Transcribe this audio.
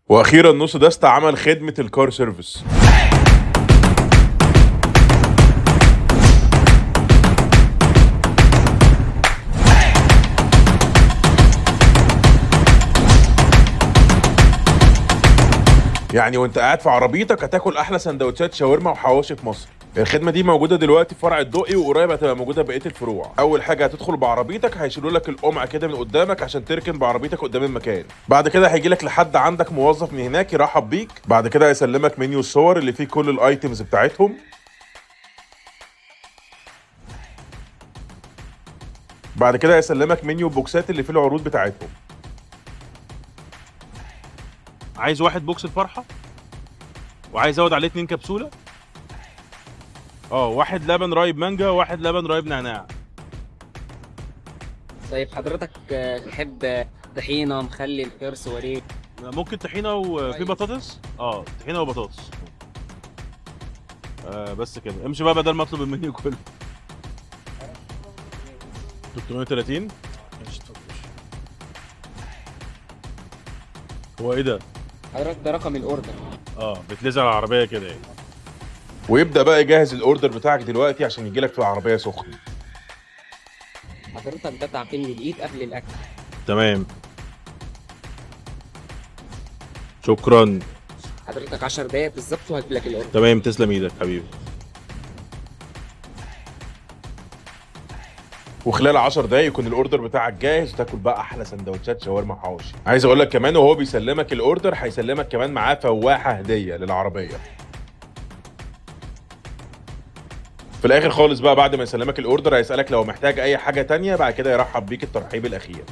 واخيرا نص دست عمل خدمه الكار سيرفيس. يعني وانت قاعد في عربيتك هتاكل احلى سندوتشات شاورما وحواوشي في مصر. الخدمه دي موجوده دلوقتي في فرع الدقي، وقريب هتبقى موجوده بقيه الفروع. اول حاجه هتدخل بعربيتك هيشيلوا لك القمع كده من قدامك عشان تركن بعربيتك قدام المكان. بعد كده هيجي لك لحد عندك موظف من هناك يرحب بيك. بعد كده هيسلمك منيو الصور اللي فيه كل الايتمز بتاعتهم. بعد كده هيسلمك منيو البوكسات اللي فيه العروض بتاعتهم. عايز واحد بوكس الفرحه، وعايز ازود عليه 2 كبسوله. واحد لبن رايب مانجا، وواحد لبن رايب نعناع. طيب حضرتك تحب طحينه، مخلل، خيار سواريه؟ ممكن طحينه وفي بطاطس. طحينه وبطاطس. بس كده، امشي بقى بدل ما اطلب المنيو كله. 330. هو ايه ده؟ حضرتك ده رقم الاوردر. بتلزق على العربيه كده يعني. ويبدا بقى يجهز الاوردر بتاعك دلوقتي عشان يجي لك في العربيه سخن. حضرتك ده تعقيم الايد قبل الاكل. تمام، شكرا. حضرتك 10 دقايق بالظبط وهجيب لك الاوردر. تمام، تسلم ايدك حبيبي. وخلال 10 دقايق يكون الاوردر بتاعك جاهز وتاكل بقى احلى سندوتشات شاورما وحواوشي. عايز اقول لك كمان وهو بيسلمك الاوردر هيسلمك كمان معاه فواحه هديه للعربيه. في الاخر خالص بقى بعد ما يسلمك الاوردر هيسالك لو محتاج اي حاجه تانية، بعد كده يرحب بيك الترحيب الاخير.